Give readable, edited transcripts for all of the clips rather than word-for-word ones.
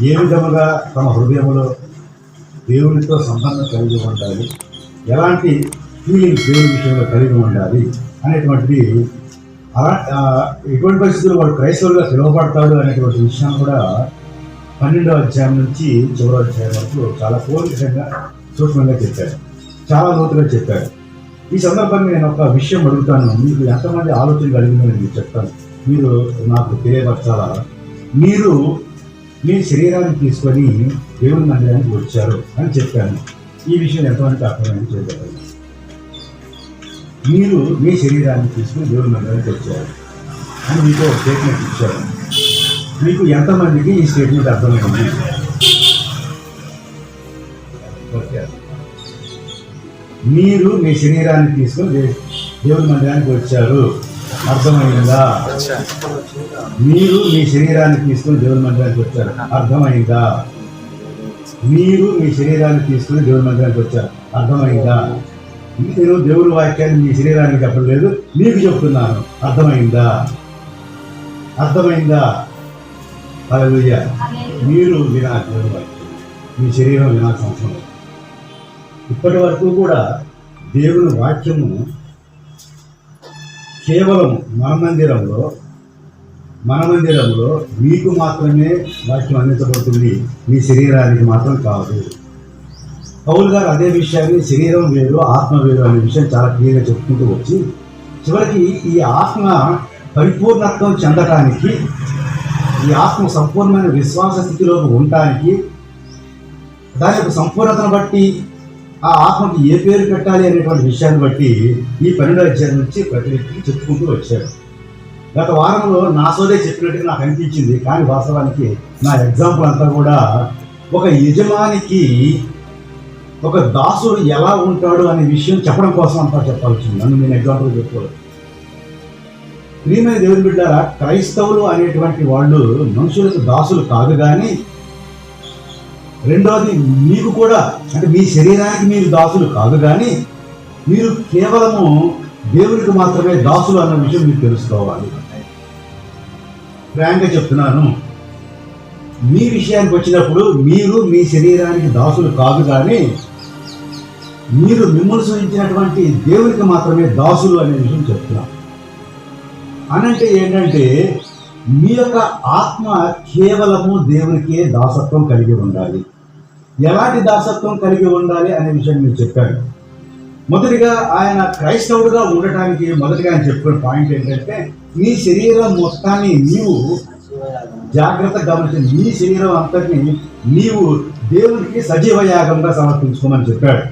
ఏ విధముగా తమ హృదయంలో దేవునితో సంబంధం కలిగి ఉండాలి, ఎలాంటి ఫీలింగ్ దేవుని విషయంలో కలిగి ఉండాలి అనేటువంటిది, ఎటువంటి పరిస్థితుల్లో వాడు క్రైస్తవులుగా పిలువబడతాడు అనేటువంటి విషయాన్ని కూడా 12వ అధ్యాయం నుంచి చివరి అధ్యాయం వరకు చాలా పూర్తికంగా సూక్ష్మంగా చెప్పారు, చాలా లోతుగా చెప్పారు. ఈ సందర్భంగా నేను ఒక విషయం అడుగుతాను, మీకు ఎంతమంది ఆలోచన కలిగిందని మీకు చెప్తాను, మీరు నాకు తెలియపరచాలా. మీరు మీ శరీరాన్ని తీసుకొని దేవుని మందిరానికి వచ్చారు అని చెప్పాను. ఈ విషయం ఎంతమందికి అర్థమైంది చేయగలరు? మీరు మీ శరీరాన్ని తీసుకుని దేవుని మందిరానికి వచ్చారు అని మీకు ఒక స్టేట్మెంట్ ఇచ్చారు. మీకు ఎంతమందికి ఈ స్టేట్మెంట్ అర్థమైంది? మీరు మీ శరీరాన్ని తీసుకుని దేవుని మందిరానికి వచ్చారు, అర్థమైందా? మీరు మీ శరీరాన్ని తీసుకుని దేవుని మందిరానికి వచ్చారు, అర్థమైందా? మీరు మీ శరీరాన్ని తీసుకుని దేవుని మందిరానికి వచ్చారు, అర్థమైందా? నేను దేవుని వాక్యాన్ని మీ శరీరానికి చెప్పలేదు, మీకు చెప్తున్నాను, అర్థమైందా? అర్థమైందా? హల్లెలూయా. మీరు వినాలి దేవుని వాక్యం, మీ శరీరం వినాల్సిన అవసరం లేదు. ఇప్పటి వరకు కూడా దేవుని వాక్యము కేవలం మన మందిరంలో మీకు మాత్రమే వాక్యం అందించబడుతుంది, మీ శరీరానికి మాత్రం కాదు. పౌలు గారు అదే విషయాన్ని శరీరం వేరు ఆత్మ వేరు అనే విషయం చాలా క్లియర్గా చెప్పుకుంటూ వచ్చి చివరికి ఈ ఆత్మ పరిపూర్ణత్వం చెందటానికి, ఈ ఆత్మ సంపూర్ణమైన విశ్వాస స్థితిలో ఉండటానికి, దాని యొక్క సంపూర్ణతను బట్టి ఆ ఆత్మకి ఏ పేరు పెట్టాలి అనేటువంటి విషయాన్ని బట్టి ఈ 12వ అధ్యాయం నుంచి ప్రతి వ్యక్తికి చెప్పుకుంటూ వచ్చారు. గత వారంలో నా సోదే చెప్పినట్టుగా నాకు అనిపించింది, కానీ వాస్తవానికి నా ఎగ్జాంపుల్ అంతా కూడా ఒక యజమానికి ఒక దాసుడు ఎలా ఉంటాడు అనే విషయం చెప్పడం కోసం అంతా చెప్పాల్సింది. నన్ను నేను ఎగ్జాంపుల్ చెప్పుకోవాలి. ప్రియమైన దేవుని బిడ్డారా, క్రైస్తవులు అనేటువంటి వాళ్ళు మనుషులకు దాసులు కాదు, కానీ రెండవది మీకు కూడా, అంటే మీ శరీరానికి మీరు దాసులు కాదు, కానీ మీరు కేవలము దేవునికి మాత్రమే దాసులు అన్న విషయం మీరు తెలుసుకోవాలి. ఫ్రాంక్గా చెప్తున్నాను, మీ విషయానికి వచ్చినప్పుడు మీరు మీ శరీరానికి దాసులు కాదు, కానీ మీరు మిమ్మల్ని సూచించినటువంటి దేవునికి మాత్రమే దాసులు అనే విషయం చెప్తున్నాను. అనంటే ఏంటంటే మీ యొక్క ఆత్మ కేవలము దేవునికే దాసత్వం కలిగి ఉండాలి. ఎలాంటి దాసత్వం కలిగి ఉండాలి అనే విషయం మీరు చెప్పారు. మొదటిగా ఆయన క్రైస్తవుడుగా ఉండటానికి మొదటిగా ఆయన చెప్పిన పాయింట్ ఏంటంటే, మీ శరీరం మొత్తాన్ని నీవు జాగ్రత్తగా గమనించి మీ శరీరం అంతటిని నీవు దేవునికి సజీవ యాగంగా సమర్పించుకోమని చెప్పాడు.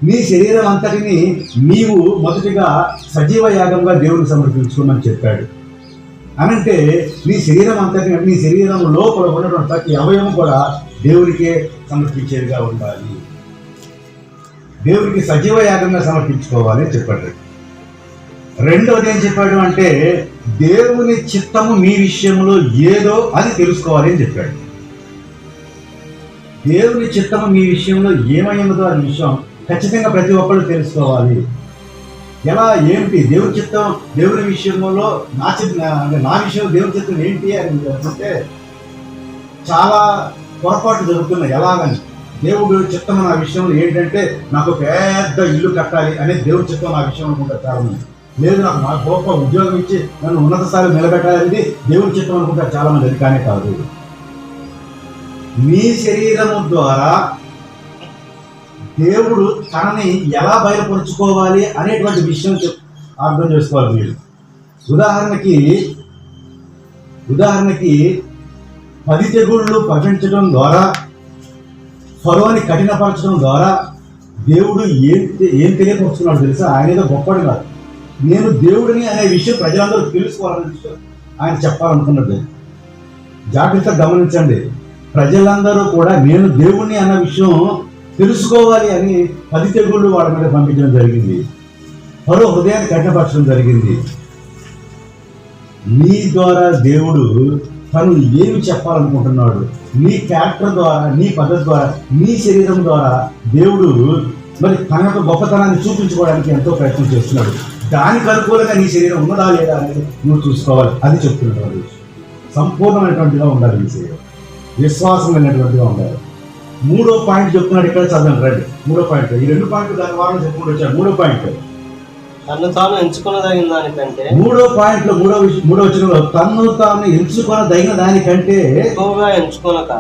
మీ శరీరం అంతటిని నీవు మొదటిగా సజీవ యాగంగా దేవునికి సమర్పించుకోమని చెప్పాడు. అనంటే నీ శరీరం అంతటిని, నీ శరీరం లోపల ఉన్నటువంటి ప్రతి అవయవం కూడా దేవునికే సమర్పించేదిగా ఉండాలి, దేవునికి సజీవ యాగంగా సమర్పించుకోవాలి అని చెప్పాడు. రెండవది ఏం చెప్పాడు అంటే, దేవుని చిత్తము మీ విషయంలో ఏదో అది తెలుసుకోవాలి అని చెప్పాడు. దేవుని చిత్తము మీ విషయంలో ఏమై ఉన్నదో అనే విషయం ఖచ్చితంగా ప్రతి ఒక్కళ్ళు తెలుసుకోవాలి. ఎలా, ఏమిటి దేవుని చిత్తం, దేవుని విషయంలో నా విషయంలో దేవుని చిత్తం ఏంటి అని అంటే చాలా పొరపాటు జరుగుతున్నాయి. ఎలాగని దేవుడు చిత్తం నా విషయంలో ఏంటంటే, నాకు పెద్ద ఇల్లు కట్టాలి అనేది దేవుడి చిత్తం నా విషయంలో అనుకుంటారు చాలా మంది. లేదు, నాకు గొప్ప ఉద్యోగం ఇచ్చి నన్ను ఉన్నత స్థాయిలో నిలబెట్టాలి అనేది దేవుడి చిత్తం అనుకుంటారు చాలా మంది. అది కానీ కాదు. మీ శరీరము ద్వారా దేవుడు తనని ఎలా బయలుపరుచుకోవాలి అనేటువంటి విషయం అర్థం చేసుకోవాలి మీరు. ఉదాహరణకి 10 తెగుళ్ళు పంపించడం ద్వారా, ఫరోని కఠినపరచడం ద్వారా దేవుడు ఏం తెలియపరుచుకున్నాడు తెలుసా? ఆయన ఏదో గొప్పడు కాదు, నేను దేవుడిని అనే విషయం ప్రజలందరూ తెలుసుకోవాలనే విషయం ఆయన చెప్పాలనుకున్నది. జాగ్రత్తగా గమనించండి, ప్రజలందరూ కూడా నేను దేవుడిని అన్న విషయం తెలుసుకోవాలి అని 10 తెగుళ్ళు వాళ్ళ మీద పంపించడం జరిగింది. ఫరో హృదయాన్ని కఠినపరచడం జరిగింది. నీ ద్వారా దేవుడు తను ఏమి చెప్పాలనుకుంటున్నాడు, నీ క్యారెక్టర్ ద్వారా, నీ పద్ధతి ద్వారా, నీ శరీరం ద్వారా దేవుడు మరి తన యొక్క గొప్పతనాన్ని చూపించుకోవడానికి ఎంతో ప్రయత్నం చేస్తున్నాడు. దానికి అనుకూలంగా నీ శరీరం ఉన్నదా లేదా అనేది నువ్వు చూసుకోవాలి. అది చెప్తున్నాడు. సంపూర్ణమైనటువంటిగా ఉండాలి నీ శరీరం. విశ్వాసం కలిగినటువంటిగా ఉండాలి. మూడో పాయింట్ చెప్తున్నాడు ఇక్కడ, చదవండి రండి. మూడో పాయింట్, ఈ 2 పాయింట్లు గత వారం చెప్పుకుంటూ వచ్చాడు. మూడో పాయింట్, తను తాను ఎంచుకున్నదగిన దానికంటే మూడో పాయింట్ లో మూడో వచనంలో తన్ను తాను ఎంచుకొనదగిన దానికంటే ఎక్కువగా ఎంచుకొనక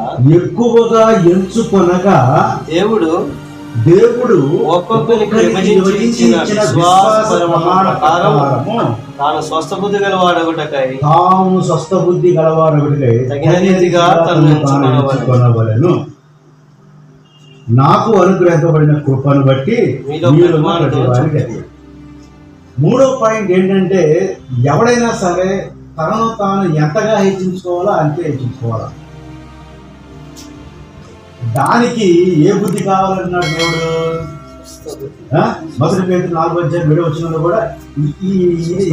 దేవుడు ఒక్కొక్కరికి విభజించి ఇచ్చిన విశ్వాస ప్రకారము తాను స్వస్థ బుద్ధి గలవాడొకటకై తగిన రీతిగా తనను ఎంచుకొనవలెను. నాకు అనుగ్రహించబడిన కృపను బట్టి మూడో పాయింట్ ఏంటంటే, ఎవడైనా సరే తనను తాను ఎంతగా హెచ్చించుకోవాలో అంతే హెచ్చించుకోవాలా. దానికి ఏ బుద్ధి కావాలన్నాడు దేవుడు? మొదటి పేతురు 4:7 కూడా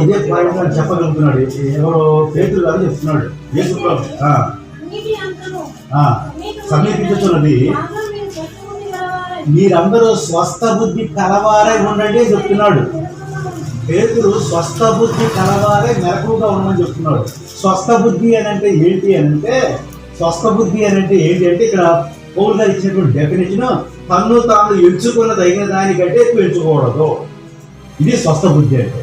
ఇదే పాయింట్ అని చెప్పగలుగుతున్నాడు. ఎవరో పేతురు గారు చెప్తున్నాడు. యేసు ప్రభు సమీపించుతున్నది, మీరందరూ స్వస్థ బుద్ధి కలవారై ఉండండి చెప్తున్నాడు. పేతురు స్వస్థ బుద్ధి కలవారే మెలకుగా ఉండమని చెప్తున్నాడు. స్వస్థ బుద్ధి అని అంటే ఏంటి అంటే, ఇక్కడ పౌలు గారు ఇచ్చినటువంటి డెఫినేషన్, తన్ను తాను ఎంచుకున్నదగిన దానికంటే ఎక్కువ ఎంచుకోకూడదు. ఇది స్వస్థ బుద్ధి అంటే.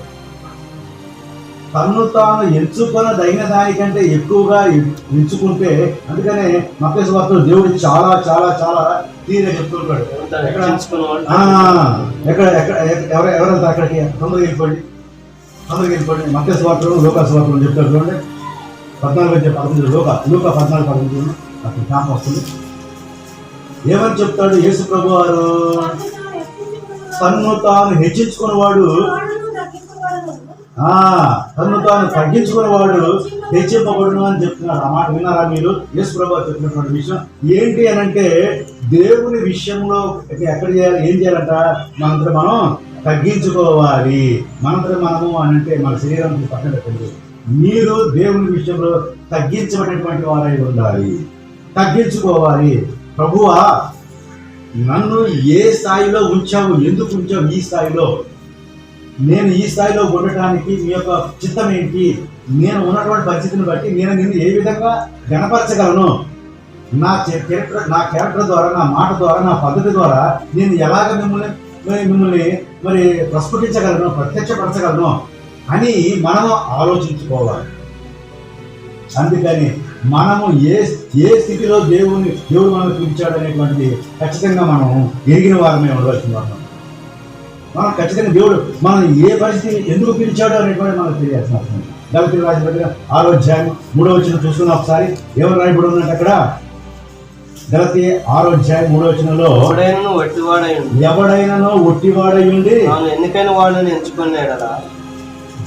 తన్ను తాను ఎంచుకున్నదగిన దానికంటే ఎక్కువగా ఎంచుకుంటే, అందుకనే మత్తయి సువార్తలో దేవుడు చాలా చాలా చాలా క్లియర్గా చెప్తుంటాడు. ఎవరంతా అక్కడికి తొందరగా వెళ్ళిపోండి. మత్తయి సువార్తలో, లూకా సువార్తలో చెప్తారు చూడండి. 14:15 లూకా 14:15 అక్కడ జ్ఞాపకం వస్తుంది. ఏమని చెప్తాడు యేసు ప్రభు వారు? తన్ను తాను హెచ్చించుకున్నవాడు, తన్ను తాను తగ్గించుకున్నవాడు హెచ్చింపబడును అని చెప్తున్నాడు. ఆ మాట విన్నారా మీరు? యేసు ప్రభు చెప్పినటువంటి విషయం ఏంటి అని అంటే, దేవుని విషయంలో ఎక్కడ చేయాలి, ఏం చేయాలంట? మనంతరం మనం తగ్గించుకోవాలి. మనంతరం మనము అని అంటే మన శరీరం పక్కన పెట్టండి. మీరు దేవుని విషయంలో తగ్గించబడినటువంటి వారై ఉండాలి, తగ్గించుకోవాలి. ప్రభువా, నన్ను ఏ స్థాయిలో ఉంచావు, ఎందుకు ఉంచావు ఈ స్థాయిలో, నేను ఈ స్థాయిలో ఉండటానికి మీ యొక్క చిత్తం ఏంటి, నేను ఉన్నటువంటి పరిస్థితిని బట్టి నేను నిన్ను ఏ విధంగా గణపరచగలను, నా క్యారెక్టర్ ద్వారా, నా మాట ద్వారా, నా పద్ధతి ద్వారా నేను ఎలాగ మిమ్మల్ని మరి ప్రస్ఫుటించగలను, ప్రత్యక్షపరచగలను అని మనము ఆలోచించుకోవాలి. అందుకని మనము ఏ స్థితిలో దేవుడు మనకు పిలిచాడు అనేటువంటిది ఖచ్చితంగా మనం ఎరిగిన వారమే ఉండవలసిన వారు. మనం ఖచ్చితంగా దేవుడు మనం ఏ పరిస్థితి ఎందుకు పిలిచాడు అనేటువంటి మనకు తెలియాల్సిన అవసరం. గలతీయులకు రాసిన పత్రిక 6:3 చూసుకున్న ఒకసారి ఎవరు రాయబడి ఉన్నట్టు అక్కడ? గలతీ 6:3 ఎవడైనను ఒట్టివాడై ఉండి ఎన్నికైన వాళ్ళని ఎంచుకున్నాడరా.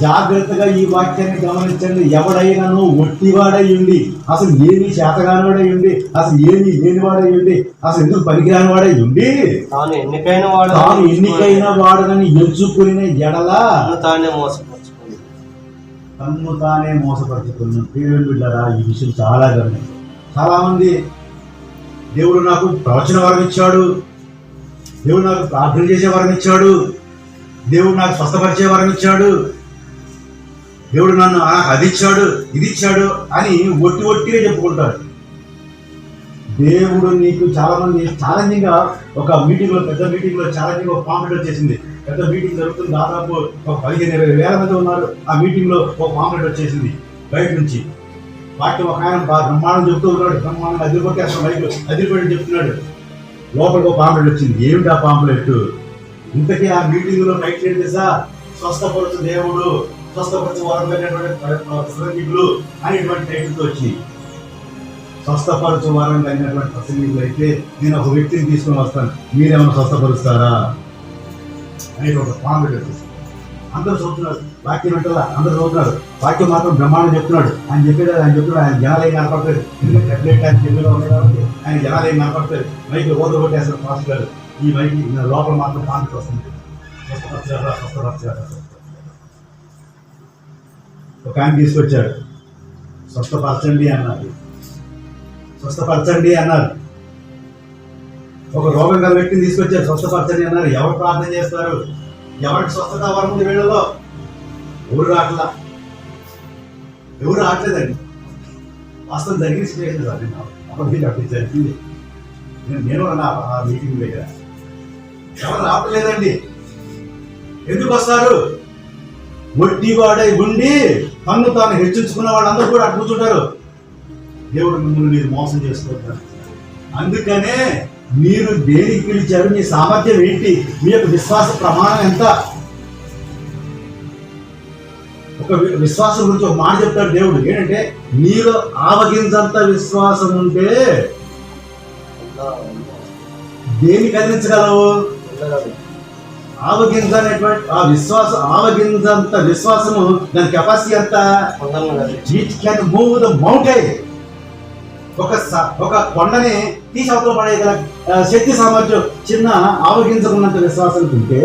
జాగ్రత్తగా ఈ వాక్యాన్ని గమనించండి. ఎవడైనాను ఒట్టివాడై ఉండి, అసలు ఏమి చేతగానివాడై ఉండి, అసలు ఏమి లేనివాడై ఉండి, అసలు ఎందుకు పనికిరాని వాడై ఉండి, తాను ఎన్నికైన వాడని ఎంచుకుని ఎడలా తన్ను తానే మోసపరుచుకున్నాను. దేవుని బిడ్డలారా, ఈ విషయం చాలా గమనించారు. చాలా మంది దేవుడు నాకు ప్రవచన వరం ఇచ్చాడు, దేవుడు నాకు ప్రార్థన చేసే వరం ఇచ్చాడు, దేవుడు నాకు స్వస్థపరిచే వరం ఇచ్చాడు, దేవుడు నన్ను అది ఇచ్చాడు, ఇది ఇచ్చాడు అని ఒట్టిగా చెప్పుకుంటాడు. దేవుడు నీకు చాలా మంది ఛాలెంజింగ్ గా ఒక మీటింగ్ లో, పెద్ద మీటింగ్ లో ఛాలెంజింగ్ ఒక పాంప్లెట్ వచ్చేసింది. పెద్ద మీటింగ్ జరుగుతుంది, దాదాపు ఒక 15-20 మంది ఉన్నారు. ఆ మీటింగ్ లో ఒక పాంప్లెట్ వచ్చేసింది బయట నుంచి. వాక్యం ఒక ఆయన బ్రహ్మాండం చెప్తూ ఉన్నాడు, బ్రహ్మాండం అదిరిపోతే బయట అదిరిపోయి చెప్తున్నాడు. లోపలికి ఒక పాంప్లెట్ వచ్చింది. ఏమిటి ఆ పాంప్లెట్? ఇంతకీ ఆ మీటింగ్ లో బయట చేసా స్వస్థపరచు దేవుడు, స్వస్థపరచు వరం ప్రసంగికులు అనేటువంటి టైటిల్తో వచ్చి, స్వస్థపరచు వరం కలిగినటువంటి ప్రసంగికులు అయితే నేను ఒక వ్యక్తిని తీసుకుని వస్తాను, మీరేమైనా స్వస్థపరుస్తారా అని ఒక పాంప్లెట్ వచ్చేసి అందరూ చదువుతున్నారు. వాక్యం అంటారా? అందరూ చదువుతున్నారు. వాక్యం మాత్రం బ్రహ్మాండం చెప్తున్నాడు. ఆయన చెప్తున్నాడు. ఆయన జనాలు ఏం కనపడతారు, ఎందుకంటే ఆయన తెలుగులో ఉన్నాయి కాబట్టి ఆయన జనాలు ఏం కనపడతారు. మైకి ఓదలు కొట్టేస్తారు ఫాస్ట్ గారు. ఈ మైకి లోపల మాత్రం పాంప్లెట్ వస్తుంది, స్వస్థపరచారా స్వస్థపరచారా. ఒక ఆయన తీసుకొచ్చాడు, స్వస్థపరచండి అన్నారు. ఒక రోగం గల వ్యక్తిని తీసుకొచ్చారు, స్వస్థపరచండి అన్నారు. ఎవరు ప్రార్థన చేస్తారు? ఎవరికి స్వస్థత వరం ఉంది వీళ్ళలో? ఎవరు రావట్లేదండి. వాస్తవం జరిగిన సిచ్యువేషన్ జరిగింది. నేను ఆ మీటింగ్ దగ్గర ఎవరు రావట్లేదండి. ఎందుకు వస్తారు? ఒట్టివాడై ఉండి తన్ను తాను హెచ్చించుకున్న వాళ్ళందరూ కూడా అటు కూర్చుంటారు. దేవుడు మిమ్మల్ని మీరు మోసం చేసుకుంటారు. అందుకనే మీరు దేనికి పిలిచారు? మీ సామర్థ్యం ఏంటి? మీ యొక్క విశ్వాస ప్రమాణం ఎంత? ఒక విశ్వాసం గురించి ఒక మాట చెప్తాడు దేవుడు. ఏంటంటే మీరు ఆవగించంత విశ్వాసం ఉంటే దేన్ని కలిగించగలవు? ఆవగింజ అనేటువంటి ఆ విశ్వాసం, ఆవగింజంత విశ్వాసము, దాని కెపాసిటీ ఎంత? It can move the mountain. ఒక కొండని తీసి అవతల పడేయగల శక్తి సామర్థ్యం చిన్న ఆవగింజకున్నంత విశ్వాసం ఉంటే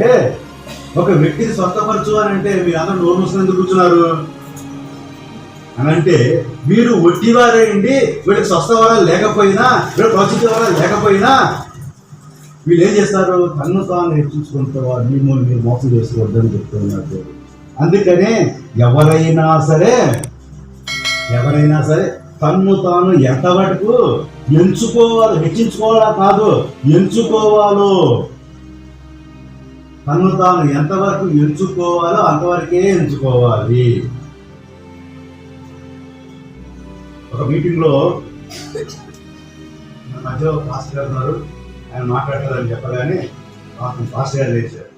ఒక వ్యక్తిని స్వస్థపరచు అని అంటే మీరు అందరూ నోరు మూసుకుని ఎందుకు కూర్చున్నారు అని అంటే, మీరు ఒట్టివారేయండి. వీళ్ళకి స్వస్థ వరాలు లేకపోయినా, వీళ్ళకి ప్రసిద్ధి వరాలు లేకపోయినా వీళ్ళు ఏం చేస్తారు? తన్ను తాను హెచ్చించుకుంటూ మిమ్మల్ని మీరు మోసం చేసుకోవద్దని చెప్తున్నారు. అందుకనే ఎవరైనా సరే తన్ను తాను ఎంతవరకు ఎంచుకోవాలి, హెచ్చించుకోవాలా కాదు, ఎంచుకోవాలో. తన్ను తాను ఎంతవరకు ఎంచుకోవాలో అంతవరకే ఎంచుకోవాలి. ఒక మీటింగ్లో మధ్యలో పాస్టర్ గారు ఉన్నారు. ఆయన మాట్లాడతారని చెప్పగానే పాస్టర్ గారు లేచారు,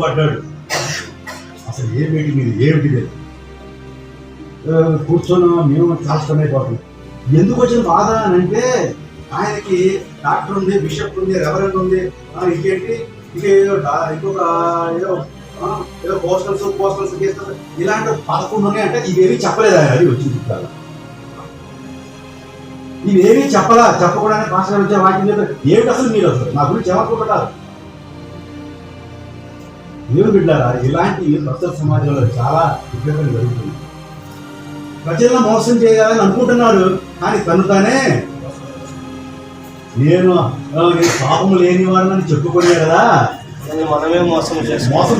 పడ్డాడు. అసలు ఏ మీటింగ్ ఇది, ఏమిటిది? కూర్చొని మేము చాలా స్టన్ అయిపోతున్నాం. ఎందుకు వచ్చిన బాధ అని అంటే, ఆయనకి డాక్టర్ ఉంది, బిషప్ ఉంది, రెవరెండ్ ఉంది, ఇంకేంటి ఇంకొక ఏదో పోస్టల్స్ చేస్తారు, ఇలాంటి 11 ఉన్నాయి. అంటే ఇవేమీ చెప్పలేదు ఆయన. అది వచ్చింది కాదు, ఇవేమీ చెప్పకూడదని పాస్టర్ వచ్చే వాక్యం చెప్పారు. ఏమిటి అసలు మీరు అసలు నా గురించి ఏమనుకుంటారు? ఏమి బిడ్డారా, ఇలాంటి ప్రస్తుత సమాజంలో చాలా విపరీతంగా జరుగుతుంది. ప్రజలను మోసం చేయాలని అనుకుంటున్నాడు, కానీ తను తానే నేను పాపము లేని వాడిని చెప్పుకునే కదా. మనమే మోసం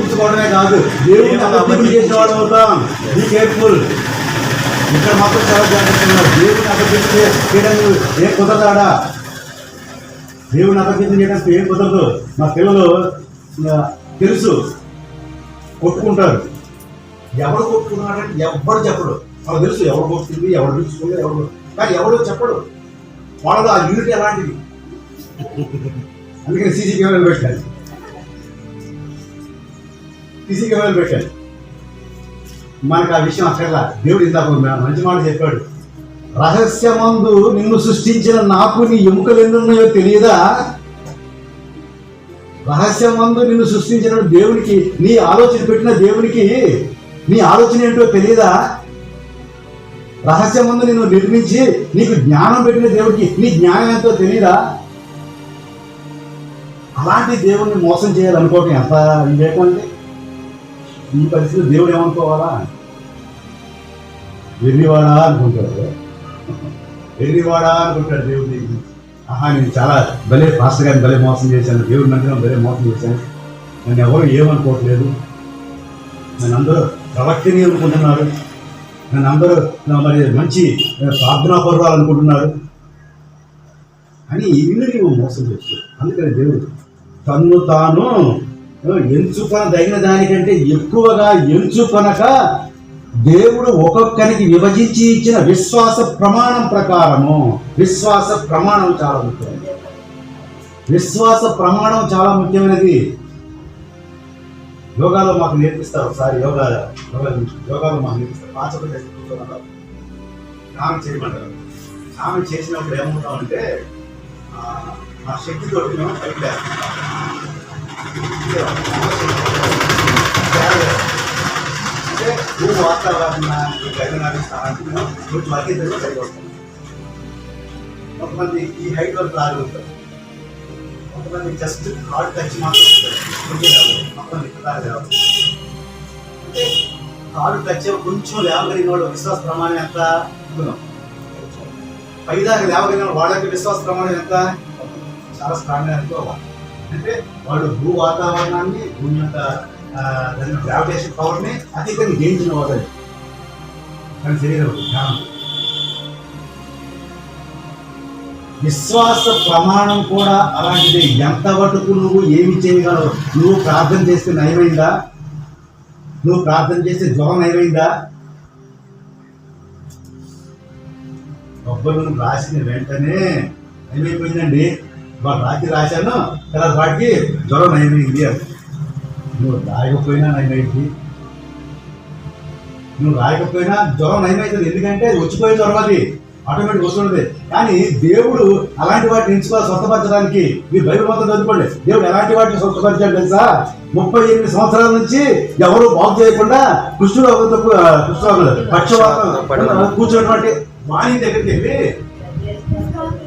ఇచ్చుకోవడమే కాదు, దేవుడిని అబద్ధం చేసిన వాడు అవుతాం. Be careful. ఇక్కడ మాత్రం చాలా జాగ్రత్తగా. దేవుడిని అబద్ధం చేయడానికి ఏం కుదరదాడా? దేవుడిని అబద్ధం చేయడానికి ఏం కుదరదు. మా పిల్లలు తెలుసు, కొట్టుకుంటారు. ఎవరు కొట్టుకున్నాడంటే ఎవరు చెప్పడు. వాళ్ళకి తెలుసు ఎవరు కొట్టుకుంది, ఎవరు పిలుచుకుంది, ఎవరు, కానీ ఎవరు చెప్పడు. వాళ్ళలో ఆ యూనిట్ ఎలాంటిది. అందుకని సీసీ కెమెరాలు పెట్టాలి. మనకు ఆ విషయం అక్కర్లా. దేవుడు ఇందాక మంచి మాట చెప్పాడు. రహస్యమందు నిన్ను సృష్టించిన నాకు నీ ఎముకలు ఎన్నున్నాయో తెలియదా? రహస్యమందు నిన్ను సృష్టించిన దేవునికి, నీ ఆలోచన పెట్టిన దేవునికి నీ ఆలోచన ఏంటో తెలియదా? రహస్యమందు నిన్ను నిర్మించి నీకు జ్ఞానం పెట్టిన దేవుడికి నీ జ్ఞానం ఎంతో తెలియదా? అలాంటి దేవుణ్ణి మోసం చేయాలనుకోవటం ఎంత వివేకం అంటే, ఈ పరిస్థితిలో దేవుడు ఏమనుకోవాలా? వెర్రివాడా అనుకుంటాడు. దేవుడి. నేను చాలా భలే పాస్టర్ గారిని భలే మోసం చేశాను, దేవుడు నన్ను భలే మోసం చేశాను, నన్ను ఎవరు ఏమనుకోవట్లేదు, నన్ను అందరూ ప్రవక్తిని అనుకుంటున్నారు, నన్ను అందరూ మరి మంచి ప్రార్థనా పర్వాలు అనుకుంటున్నారు అని ఇల్లు నీవు మోసం చేస్తావు. అందుకని దేవుడు తన్ను తాను ఎంచుకొనదగిన దానికంటే ఎక్కువగా ఎంచుకొనక దేవుడు ఒక్కొక్కరికి విభజించి ఇచ్చిన విశ్వాస ప్రమాణం ప్రకారము. విశ్వాస ప్రమాణం చాలా ముఖ్యమైనది. విశ్వాస ప్రమాణం చాలా ముఖ్యమైనది. యోగాలో మాకు నేర్పిస్తారు. ఒకసారి యోగాలో మాకు నేర్పిస్తారు. పాచపడి కూర్చోమంటారు, ఆమె చేయమంటారు. ఆమె చేసినప్పుడు ఏమవుతామంటే ఆ శక్తితో మేము పైకి అంటే భూ వాతావరణానికి గగనానికి స్థానానికి మేము కొంచెం అతీతంగా పైకి వస్తాం. కొంతమంది ఈ హైట్ వరకు రాగలుగుతారు, కొంతమంది జస్ట్ హార్ట్ టచ్ మాత్రం మొత్తం అంటే హార్ట్ టచ్ కొంచెం లేవగలిగిన వాళ్ళు విశ్వాస ప్రమాణం ఎంత? పైదాకా లేవగలిగిన వాళ్ళకి విశ్వాస ప్రమాణం ఎంత? చాలా స్ట్రాంగ్గా అనుకోవాలి. అంటే వాళ్ళు భూ వాతావరణాన్ని, భూమి యొక్క దాని గ్రావిటేషన్ పవర్ని అతీతంగా జయించిన వాళ్ళు. కానీ శరీరం జ్ఞానం విశ్వాస ప్రమాణం కూడా అలాంటిది. ఎంత మటుకు నువ్వు ఏమి చేయగలవు? నువ్వు ప్రార్థన చేస్తే నయమైందా? నువ్వు ప్రార్థన చేస్తే జ్వరం నయమైందా? కొబ్బరి నూనె రాసిన వెంటనే ఏమైపోయిందండి? వాళ్ళు రాత్రి రాశాను కదా, వాటికి జ్వరం నయమైంది అని. నువ్వు రాయకపోయినా నయమైంది, నువ్వు రాయకపోయినా జ్వరం నయమవుతుంది. ఎందుకంటే అది వచ్చిపోయే జ్వరం, అది ఆటోమేటిక్ వస్తుంది. కానీ దేవుడు అలాంటి వాటిని ఎంచుకోవాలి స్వస్థపరచడానికి. మీరు బైబిల్ మొత్తం చదువుకోండి. దేవుడు ఎలాంటి వాటిని స్వస్థపరిచాడు తెలుసా? 38 సంవత్సరాల నుంచి ఎవరు బాగు చేయకుండా పక్షవాతం కూర్చున్నటువంటి వాణి దగ్గరికి వెళ్ళి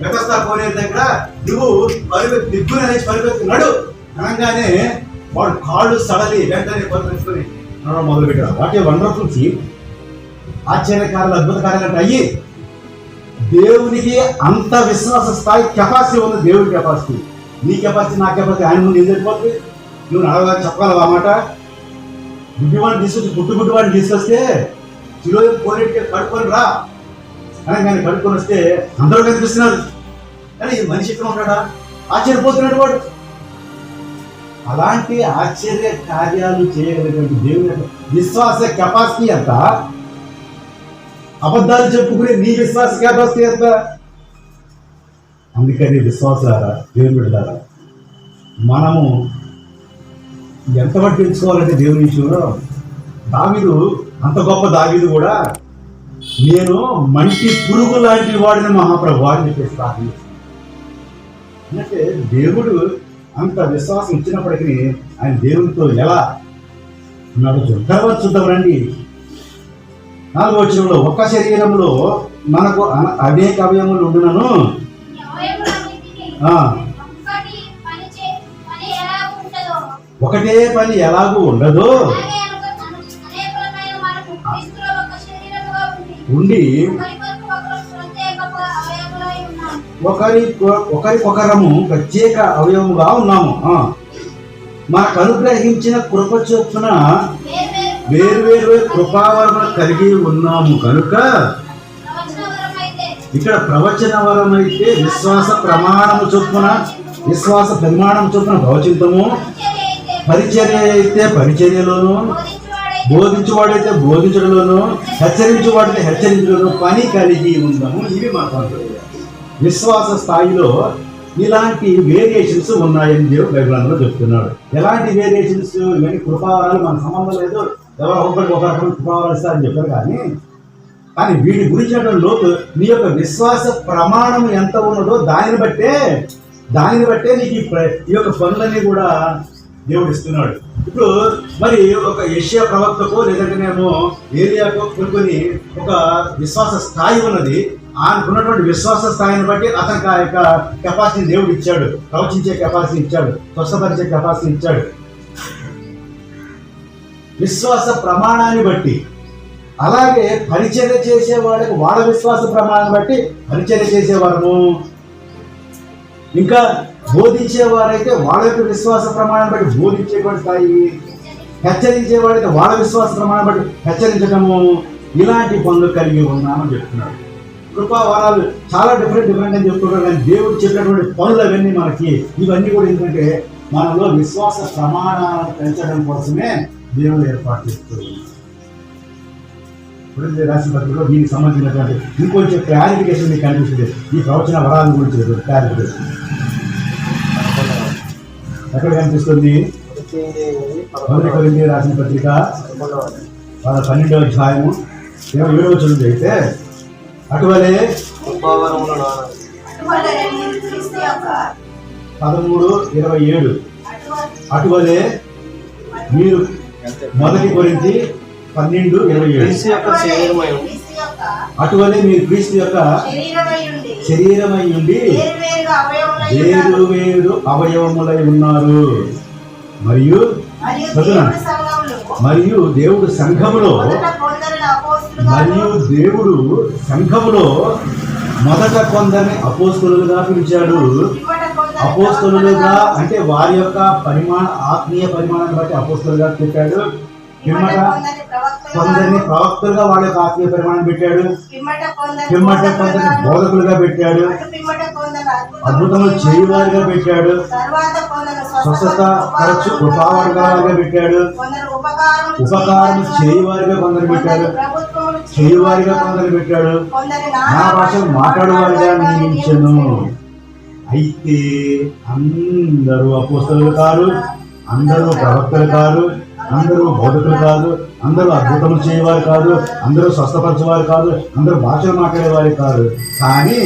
వ్యవస్థ కోనే దగ్గర నువ్వు దిగ్గున పరిగెత్తున్నాడు అనగానే వాడు కాళ్ళు సడలి వెంటనే పరిగెత్తుకొని నడవడం మొదలు పెట్టాడు. వాటి వండర్ఫుల్ సీన్, ఆశ్చర్యకారులు అద్భుత కార్యాలు అయ్యి దేవునికి అంత విశ్వాస స్థాయి కెపాసిటీ ఉంది. దేవుడి కెపాసిటీ, నీ కెపాసిటీ, నా కెపాసిటీ ఆయన ముందు ఏం సరిపోతుంది? నువ్వు నడవగా చెప్పగలవా మాట? గుడ్డివాడిని తీసుకొచ్చి గుడ్డివాడిని తీసుకొస్తే ఈరోజు కోనేటికి కడుక్కొని రా అనగానే కడుక్కొని వస్తే అందరూ కనిపిస్తున్నారు. కానీ ఈ మనిషి ఇక్కడ ఉంటాడా? ఆశ్చర్యపోతున్నాడు వాడు. అలాంటి ఆశ్చర్య కార్యాలు చేయగలిగినటువంటి దేవుని యొక్క విశ్వాస కెపాసిటీ ఎంత? అబద్ధాలు చెప్పుకునే నీ విశ్వాస కెపాసిటీ ఎంత? అందుకని విశ్వాసారా, దేవుని బిడ్డలారా, మనము ఎంత బట్టి తెలుసుకోవాలంటే దేవుని విషయంలో దావీదు, అంత గొప్ప దావీదు కూడా నేను మంచి పురుగు లాంటి వాడిని మహాప్రభు అని చెప్పేసి ప్రార్థన చేస్తాను. అంటే దేవుడు అంత విశ్వాసం ఇచ్చినప్పటికీ ఆయన దేవునితో ఎలా ఉన్నాడో చూద్దాం రండి. 4వ వచనంలో, ఒక్క శరీరంలో మనకు అనేక అవయములు ఉండునను ఒకటే పని ఎలాగూ ఉండదో ఉండి ఒకరికొకరము ప్రత్యేక అవయముగా ఉన్నాము. మనకు అనుగ్రహించిన కృప చొప్పున వేరు కృపావరములు కలిగి ఉన్నాము కనుక ఇక్కడ ప్రవచన వరం అయితే విశ్వాస ప్రమాణము చొప్పున, విశ్వాస పరిమాణం చొప్పున ప్రవచింతము, పరిచర్య అయితే పరిచర్యలోను, బోధించువాడైతే బోధించడంలోను, హెచ్చరించువాడైతే హెచ్చరించడంలో పని కలిగి ఉందాము. ఇవి మాట్లాడుతుంది. విశ్వాస స్థాయిలో ఇలాంటి వేరియేషన్స్ ఉన్నాయని దేవుడు బైబిల్లో చెప్తున్నాడు. ఎలాంటి వేరియేషన్స్? ఇవన్నీ కృపావరాలు, మన సంబంధం లేదు, ఎవరో ఒకరికి ఒక రకమైన కృపావరాలు ఇస్తారని చెప్పారు. కానీ వీటి గురించినటువంటి లోతు నీ యొక్క విశ్వాస ప్రమాణం ఎంత ఉన్నదో దానిని బట్టే నీకు ఈ యొక్క పనులన్నీ కూడా దేవుడు ఇస్తున్నాడు. ఇప్పుడు మరి ఒక యెషయా ప్రవక్తకో లేదంటేనేమో ఏలియాకో కొన్ని ఒక విశ్వాస స్థాయి ఉన్నది. ఆయనకున్నటువంటి విశ్వాస స్థాయిని బట్టి అతనికి ఆ యొక్క కెపాసిటీ దేవుడు ఇచ్చాడు. ప్రవచించే కెపాసిటీ ఇచ్చాడు, స్వస్థపరిచే కెపాసిటీ ఇచ్చాడు. విశ్వాస ప్రమాణాన్ని బట్టి. అలాగే పరిచర్య చేసే వాళ్ళకి వాళ్ళ విశ్వాస ప్రమాణాన్ని బట్టి పరిచర్య చేసేవారము, ఇంకా బోధించేవారైతే వాళ్ళ యొక్క విశ్వాస ప్రమాణాన్ని బట్టి బోధించేటువంటి స్థాయి, హెచ్చరించేవాడైతే వాళ్ళ విశ్వాస ప్రమాణం బట్టి హెచ్చరించడము, ఇలాంటి పనులు కలిగి ఉన్నామని చెప్తున్నాడు. కృపావరాలు చాలా డిఫరెంట్ అని చెప్తున్నారు. కానీ దేవుడు చెప్పినటువంటి పనులు అవన్నీ మనకి, ఇవన్నీ కూడా ఏంటంటే మనలో విశ్వాస ప్రమాణాలను పెంచడం కోసమే దేవుడు ఏర్పాటు చేస్తుంది. ఇప్పుడు రాసిన పత్రికలో దీనికి సంబంధించినటువంటి ఇంకొంచెం క్లారిఫికేషన్ మీకు కనిపిస్తుంది. ఈ ప్రవచన వరాల గురించి క్లారిఫికేషన్ ఎక్కడ కనిపిస్తుంది? 1 కొరింథీయులకు రాసిన పత్రిక 12వ అధ్యాయము 7వ వచనం అయితే, అటువలే 13:27 అటువలే మీరు 1 కొరింథీ 12:27 అటువలే మీరు క్రీస్తు యొక్క శరీరమై ఉండి వేరు అవయవములై ఉన్నారు. మరియు దేవుడు సంఘములో మొదట కొందరిని అపోస్తలులుగా పిలిచాడు. అపోస్తలులుగా అంటే వారి యొక్క ఆత్మీయ పరిమాణాన్ని బట్టి అపోస్తలుగా పెట్టాడు. పిమ్మట కొందరిని ప్రవక్తలుగా వాళ్ళ యొక్క ఆత్మీయ పరిమాణం పెట్టాడు. పిమ్మట కొందరిని బోధకులుగా పెట్టాడు. అద్భుతములు చేయువారిగా పెట్టాడు. స్వస్థత ఖర్చు కృపావర్గాలుగా పెట్టాడు. ఉపకారం చేయువారిగా కొందరు పెట్టాడు. చేయువారిగా కొందరు పెట్టాడు. నా భాషలు మాట్లాడేవారిగా నియమించను. అయితే అందరూ అపోస్తలులు కాదు, అందరూ ప్రవక్తలు కాదు, అందరూ బోధకులు కాదు, అందరూ అద్భుతములు చేయవారు కాదు, అందరూ స్వస్థపరచేవారు కాదు, అందరూ భాషలు మాట్లాడేవారు కాదు. కానీ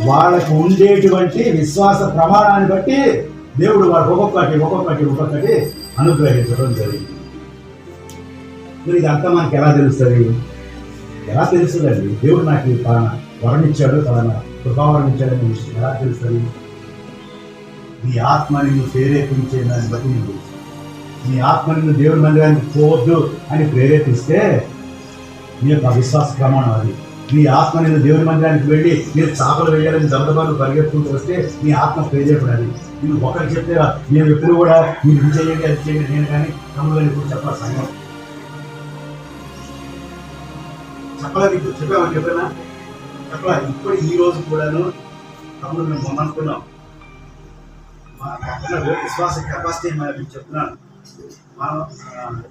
వాళ్ళకు ఉండేటువంటి విశ్వాస ప్రమాణాన్ని బట్టి దేవుడు వాళ్ళకి ఒక్కొక్కటి అనుగ్రహించడం జరిగింది. మరి ఇదంతా మనకి ఎలా తెలుస్తుంది? ఎలా తెలుస్తుందండి? దేవుడు నాకు పలానా వరం ఇచ్చాడు, పలానా కృపావరం ఇచ్చాడని విషయం ఎలా తెలుస్తుంది? నీ ఆత్మ నిన్ను ప్రేరేపించే దాన్ని బట్టి నీకు తెలుసు. నీ ఆత్మ నిన్ను దేవుడి మందిరానికి పోవద్దు అని ప్రేరేపిస్తే నీ యొక్క విశ్వాస ప్రమాణం అది. నీ ఆత్మ నిన్ను దేవుడి మందిరానికి వెళ్ళి మీరు చాపలు వేయాలని దెబ్బలు పరిగెత్తుకుంటూ వస్తే నీ ఆత్మ ప్రేరేపడాలి. నేను ఒకరికి చెప్తే నేను ఎప్పుడు కూడా మీరు ఇది చేయండి అది చేయండి నేను కానీ తమ్ముడు ఇప్పుడు చెప్పాలి. సంఘం చెప్పలేదు, ఇప్పుడు చెప్పామని చెప్పినా చెప్పలా. ఇప్పుడు ఈ రోజు కూడాను తమ్ముడు మేము మొన్న అనుకున్నాం, విశ్వాస కెపాసిటీ మనం చెప్తున్నాను. మనం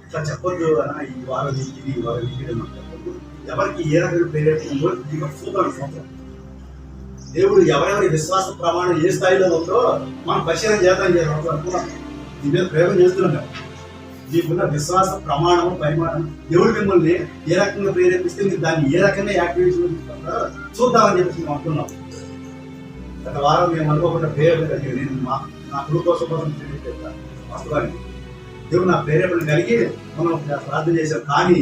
ఇట్లా చెప్పొద్దు అన్న, ఈ వారం ఇది ఈ వారం ఇది మనం చెప్పొద్దు. ఎవరికి ఏ రకమైన ప్రేరేపణ చూద్దాం. దేవుడు ఎవరెవరి విశ్వాస ప్రమాణం ఏ స్థాయిలో ఉందో మనం పరిశీలన చేద్దాం అనుకున్నాం. దీని మీద ప్రయోగం చేస్తున్నాం. మీకున్న విశ్వాస ప్రమాణం పరిమాణం దేవుడు మిమ్మల్ని ఏ రకంగా ప్రేరేపిస్తే మీరు దాన్ని ఏ రకంగా యాక్టివేషన్ చూద్దామని చెప్పేసి మేము అనుకున్నాం. గత వారం మేము అనుకోకుండా ప్రేరేపణ కలిగి నేను నా కొడుకు కోసం ప్రేరేపిస్తాను. వాస్తవానికి దేవుడు నా ప్రేరేపణ కలిగి మనం ప్రార్థన చేశాం. కానీ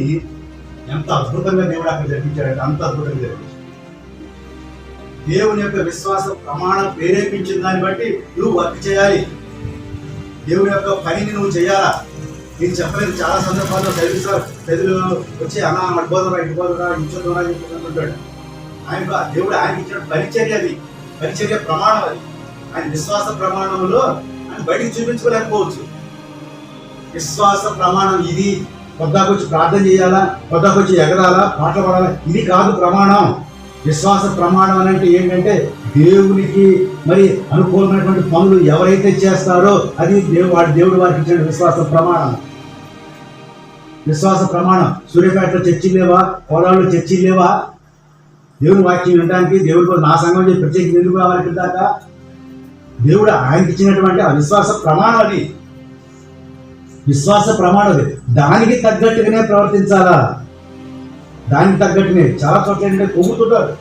ఎంత అద్భుతంగా దేవుడు అక్కడ జరిపించాడంటే అంత అద్భుతంగా జరిపించాడు. దేవుని యొక్క విశ్వాస ప్రమాణం ప్రేరేపించిన దాన్ని బట్టి నువ్వు వర్క్ చేయాలి. దేవుని యొక్క పనిని నువ్వు చేయాలా. నేను చెప్పలేదు, చాలా సందర్భాల్లో చదువులు వచ్చి అన్న అడ్బోదరా ఇటుబోదరా ఇచ్చోదరా చెప్పుకుంటుంటాడు. దేవుడు ఆయన ఇచ్చిన పరిచర్య, అది పరిచర్య ప్రమాణం. అది ఆయన విశ్వాస ప్రమాణంలో ఆయన బయటికి చూపించుకోలేకపోవచ్చు. విశ్వాస ప్రమాణం ఇది. పొద్దాకొచ్చి ప్రార్థన చేయాలా, పొద్దాకొచ్చి ఎగరాలా, పాటలు పాడాలా, ఇది కాదు ప్రమాణం. విశ్వాస ప్రమాణం అని అంటే ఏంటంటే దేవునికి మరి అనుకూలమైనటువంటి పనులు ఎవరైతే చేస్తారో అది దేవుడు వారికి ఇచ్చిన విశ్వాస ప్రమాణం. విశ్వాస ప్రమాణం. సూర్యాపేటలో చర్చిలు లేవా? కోలాల్లో చర్చిలు లేవా? దేవుని వాక్యం వినడానికి దేవుడు నా సంఘం చేసి ప్రత్యేకంగా ఎందుకు రావాలి దాకా? దేవుడు ఆయనకి ఇచ్చినటువంటి ఆ విశ్వాస ప్రమాణం. అది విశ్వాస ప్రమాణం. అది దానికి తగ్గట్టుగానే ప్రవర్తించాలా. దానికి తగ్గట్టునే చాలా చోట్ల ఏంటంటే పొగుతుంటారు.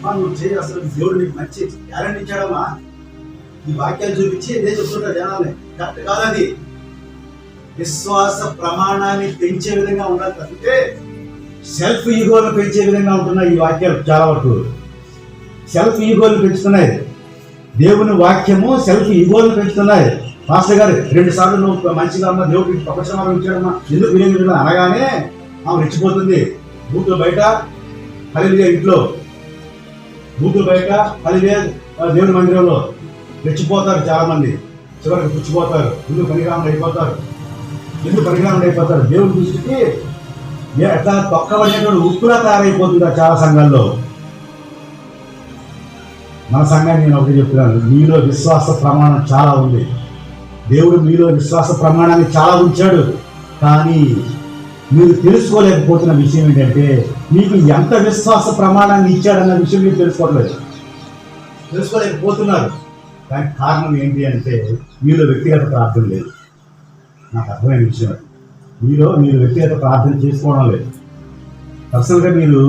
నువ్వు చేయి, అసలు దేవుడు నీకు మంచి గ్యారెంటీ ఇచ్చాడమ్మా, ఈ వాక్యాలు చూపించి ఇదే చెప్తుంటారు జనాల్ని. కరెక్ట్ కాదు. అది విశ్వాస ప్రమాణాన్ని పెంచే విధంగా ఉండాలి తప్పితే సెల్ఫ్ ఈగోలు పెంచే విధంగా ఉంటున్నాయి ఈ వాక్యాలు. చాలా వరకు సెల్ఫ్ ఈగోలు పెంచుతున్నాయి. దేవుని వాక్యము సెల్ఫ్ ఈగోలు పెంచుతున్నాయి. మాస్టర్ గారు 2 సార్లు నువ్వు మంచిగా అమ్మా, దేవుడికి ప్రపంచంలో ఇచ్చాడమ్మా, ఎందుకు వినియోగం అనగానే ఆమె రెచ్చిపోతుంది. బూతులు బయట, హల్లెలూయా ఇంట్లో, బూతులు బయట, హల్లెలూయా దేవుని మందిరంలో రెచ్చిపోతారు చాలా మంది. చివరికి పుచ్చిపోతారు. ఎందుకు పనికిరాములు అయిపోతారు. దేవుని దృష్టికి ఎట్లా తొక్కబడినటువంటి ఉప్పులా తయారైపోతుందా చాలా సంఘాల్లో. మన సంఘాన్ని నేను ఒకటి చెప్తున్నాను, మీలో విశ్వాస ప్రమాణం చాలా ఉంది. దేవుడు మీలో విశ్వాస ప్రమాణాన్ని చాలా ఉంచాడు. కానీ మీరు తెలుసుకోలేకపోతున్న విషయం ఏంటంటే మీకు ఎంత విశ్వాస ప్రమాణాన్ని ఇచ్చాడన్న విషయం మీరు తెలుసుకోలేకపోతున్నారు. దానికి కారణం ఏంటి అంటే మీలో వ్యక్తిగత ప్రార్థన లేదు. నాకు అర్థమైన విషయం, మీరు వ్యక్తిగత ప్రార్థన చేసుకోవడం లేదు. పర్సనల్గా మీరు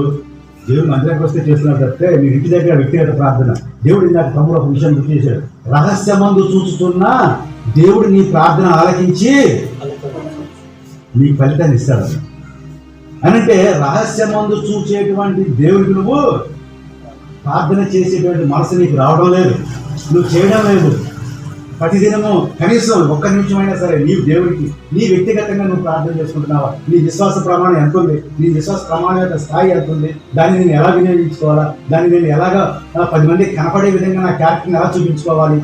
దేవుడు మందిరానికి వస్తే చేస్తున్నారు తప్పితే మీరు ఇంటి దగ్గర వ్యక్తిగత ప్రార్థన. దేవుడు నాకు తమ్ముడు ఒక విషయం గుర్తు చేశాడు. రహస్యమందు చూచుతున్న దేవుడు నీ ప్రార్థన ఆలకించి నీ ఫలితాన్ని ఇస్తాడు. అనంటే రహస్యమందు చూచేటువంటి దేవుడికి నువ్వు ప్రార్థన చేసేటువంటి మనసు నీకు రావడం లేదు, నువ్వు చేయడం లేదు. ప్రతిదినము కనీసం 1 నిమిషమైనా సరే నీవు దేవుడికి నీ వ్యక్తిగతంగా నువ్వు ప్రార్థన చేసుకుంటున్నావా? నీ విశ్వాస ప్రమాణం ఎంత ఉంది? నీ విశ్వాస ప్రమాణం యొక్క స్థాయి ఎంత ఉంది? దాన్ని నేను ఎలా వినియోగించుకోవాలా? దాన్ని నేను ఎలాగా 10 మందికి కనపడే విధంగా నా క్యారెక్టర్ని ఎలా చూపించుకోవాలి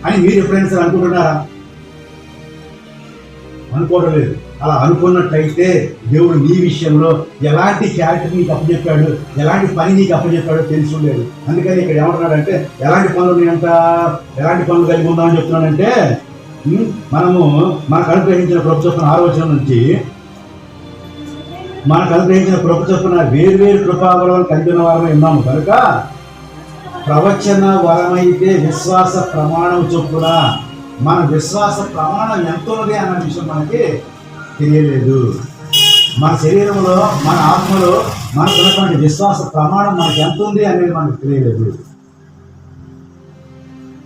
అని మీరు ఎప్పుడైనా సరే అనుకుంటున్నారా? అనుకోవడం లేదు. అలా అనుకున్నట్లయితే దేవుడు నీ విషయంలో ఎలాంటి క్యారెక్టర్ నీకు అప్పచెప్పాడు, ఎలాంటి పని నీకు అప్పచెప్పాడో తెలిసి ఉండేది. అందుకని ఇక్కడ ఏమంటున్నాడంటే ఎలాంటి పనులు కలిగి ఉందామని చెప్తున్నాడంటే మనము మనకు అనుగ్రహించిన ప్రభు చొప్పున 6వ వచనం నుంచి మనకు అనుగ్రహించిన ప్రభు చొప్పున వేరు కృపావరం కలిగిన వారమై ఉన్నాము కనుక ప్రవచన వరమైతే విశ్వాస ప్రమాణం చొప్పున మన విశ్వాస ప్రమాణం ఎంత ఉన్నది అన్న విషయం మనకి తెలియలేదు. మన శరీరంలో మన ఆత్మలో మనకున్నటువంటి విశ్వాస ప్రమాణం మనకి ఎంత ఉంది అనేది మనకు తెలియలేదు.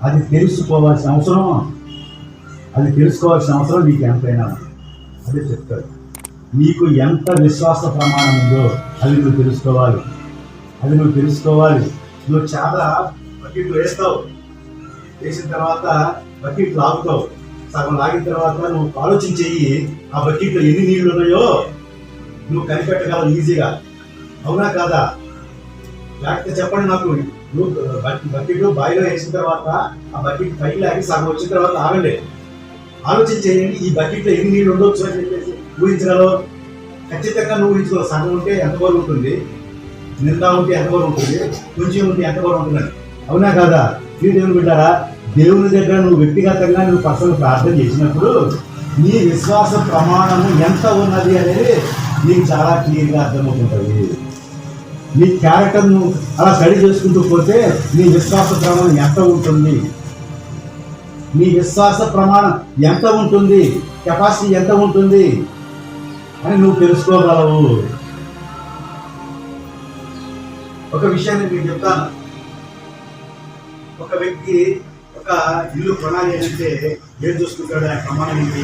అది తెలుసుకోవాల్సిన అవసరం నీకు ఎంతైనా. అదే చెప్తాడు, నీకు ఎంత విశ్వాస ప్రమాణం ఉందో అది నువ్వు తెలుసుకోవాలి. నువ్వు చాలా బకెట్లు వేస్తావు, వేసిన తర్వాత బకెట్ లాగుతావు, సగం లాగిన తర్వాత నువ్వు ఆలోచించేయి ఆ బకెట్లో ఎన్ని నీళ్లు ఉన్నాయో నువ్వు కనిపెట్టగలవు ఈజీగా. అవునా కాదా? లేకపోతే చెప్పండి నాకు, నువ్వు బకెట్ బాయిలో వేసిన తర్వాత ఆ బకెట్ పైకి లాగి సగం వచ్చిన తర్వాత ఆగండి, ఆలోచించేయండి ఈ బకెట్లో ఎన్ని నీళ్ళు ఉండొచ్చు అని చెప్పేసి ఊహించగలవు. ఖచ్చితంగా నువ్వు ఊహించుకోవాలి. సగం ఉంటే ఎంత వరకు ఉంటుంది, నిండా ఉంటే ఎంత వరకు ఉంటుంది, కొంచెం ఉంటే ఎంత వరకు ఉంటుందని. అవునా కాదా? ఈ దేవుని బిడ్డారా, దేవుని దగ్గర నువ్వు వ్యక్తిగతంగా నువ్వు పర్సనల్ ప్రార్థన చేసినప్పుడు నీ విశ్వాస ప్రమాణము ఎంత ఉన్నది అనేది నీకు చాలా క్లియర్గా అర్థమవుతుంటుంది. నీ క్యారెక్టర్ నువ్వు అలా స్టడీ చేసుకుంటూ పోతే నీ విశ్వాస ప్రమాణం ఎంత ఉంటుంది, కెపాసిటీ ఎంత ఉంటుంది అని నువ్వు తెలుసుకోగలవు. ఒక విషయాన్ని మీకు చెప్తాను. ఒక వ్యక్తి ఒక ఇల్లు కొనాలి అంటే ఏం చూసుకుంటాడు? ఆయన ప్రమాణం ఏంటి?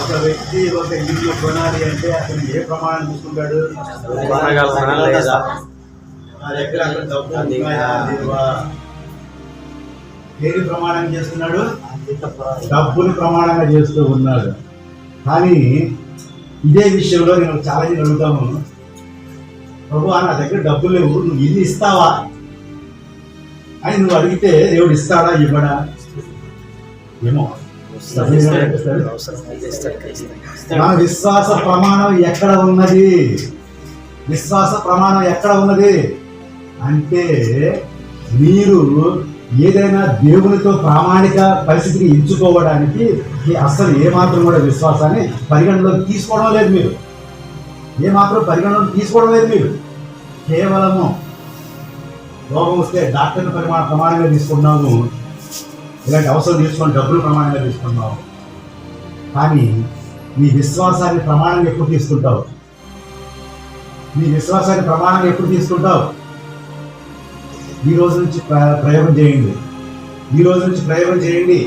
ఒక వ్యక్తి ఒక ఇల్లు కొనాలి అంటే అతను ఏ ప్రమాణం చూసుకుంటాడు? నా దగ్గర అక్కడ డబ్బు ఉన్నాయా లేవా? ఏది ప్రమాణం చేస్తున్నాడు? డబ్బుని ప్రమాణంగా చేస్తూ ఉన్నాడు. కానీ ఇదే విషయంలో నేను ఛాలెంజ్ అడుగుతాము, ప్రభువా నా దగ్గర డబ్బులు లేవు, నువ్వు ఇల్లు ఇస్తావా అని నువ్వు అడిగితే దేవుడు ఇస్తాడా ఇవ్వడా? ఏమో. నా విశ్వాస ప్రమాణం ఎక్కడ ఉన్నది అంటే మీరు ఏదైనా దేవునితో ప్రామాణిక పరిస్థితిని ఎంచుకోవడానికి అసలు ఏమాత్రం కూడా విశ్వాసాన్ని పరిగణలోకి తీసుకోవడం లేదు. మీరు కేవలము రోగం వస్తే డాక్టర్ని ప్రమాణంగా తీసుకున్నాము, ఇలాంటి అవసరం తీసుకొని డబ్బులు ప్రమాణంగా తీసుకున్నావు. కానీ నీ విశ్వాసాన్ని ప్రమాణంగా ఎప్పుడు తీసుకుంటావు? ఈ రోజు నుంచి ప్రయోగం చేయండి.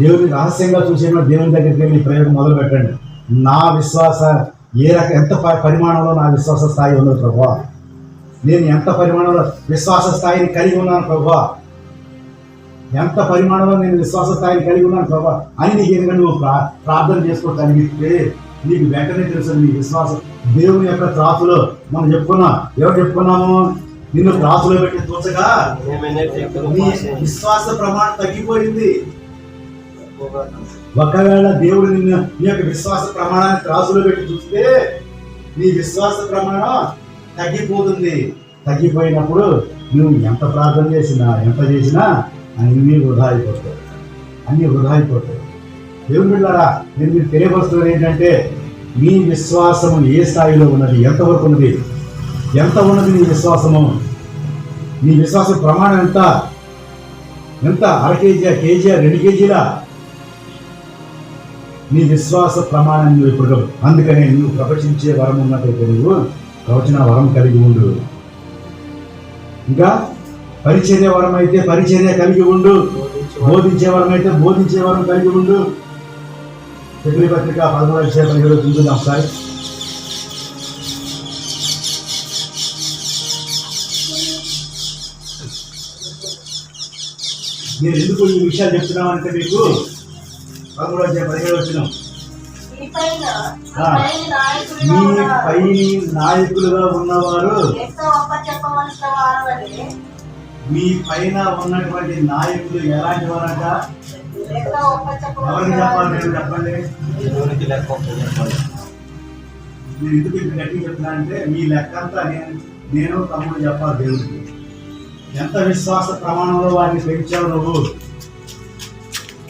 దేవుని రహస్యంగా చూసేమో దేవుని దగ్గరికి వెళ్ళి ప్రయోగం మొదలు పెట్టండి. నా విశ్వాస ఎంత పరిమాణంలో నా విశ్వాస స్థాయి ఉన్నది ప్రభువా, నేను ఎంత పరిమాణంలో విశ్వాస స్థాయిని కలిగి ఉన్నాను ప్రభువా, ఎంత పరిమాణంలో నేను విశ్వాస స్థాయిని కలిగి ఉన్నాను ప్రభువా అని నీకు ఎందుకంటే నువ్వు ప్రార్థన చేసుకోవటానికి నీకు వెంటనే తెలుసు నీ విశ్వాసం. దేవుని యొక్క త్రాసులో మనం చెప్పుకున్నాము, నిన్ను త్రాసులో పెట్టి తోచగా నీ విశ్వాస ప్రమాణం తగ్గిపోయింది. ఒకవేళ దేవుడు నీ యొక్క విశ్వాస ప్రమాణాన్ని త్రాసులో పెట్టి చూస్తే నీ విశ్వాస ప్రమాణం తగ్గిపోయినప్పుడు నువ్వు ఎంత ప్రార్థన చేసినా అన్నీ వృధా అయిపోతాయి. దేవుని బిడ్డలారా, నేను మీకు తెలియపరుస్తున్నది ఏంటంటే నీ విశ్వాసము ఏ స్థాయిలో ఉన్నది, ఎంతవరకు ఉన్నది, నీ విశ్వాసము, నీ విశ్వాస ప్రమాణం ఎంత 1/2 కేజీయా 2 కేజీలా? నీ విశ్వాస ప్రమాణాన్ని నువ్వు ఇప్పుడు, అందుకనే నువ్వు ప్రవచించే వరం ఉన్నట్టయితే నువ్వు ప్రవచన వరం కలిగి ఉండు. ఇంకా పరిచర్య వరం అయితే పరిచర్య కలిగి ఉండు, బోధించే వరం అయితే బోధించే వరం కలిగి ఉండు. ఫిబ్రవరి పత్రిక 13:17 చూద్దాం ఒకసారి. నేను ఎందుకు ఈ విషయాలు చెప్తున్నామంటే మీకు 13:17 మీ పై నాయకులుగా ఉన్నవారు, మీ పైన ఉన్నటువంటి నాయకులు ఎలాంటి వారంట? ఎవరికి చెప్పాలి? మీరు చెప్పండి. దేవునికి లెక్క ఒకటి చెప్పాలి. నేను ఎందుకు ఇంత గట్టిగా చెప్తున్నా అంటే మీ లెక్క అంతా నేను తమ్ముడు చెప్పాలి దేవుడికి. ఎంత విశ్వాస ప్రమాణంలో వారిని పెంచావు నువ్వు.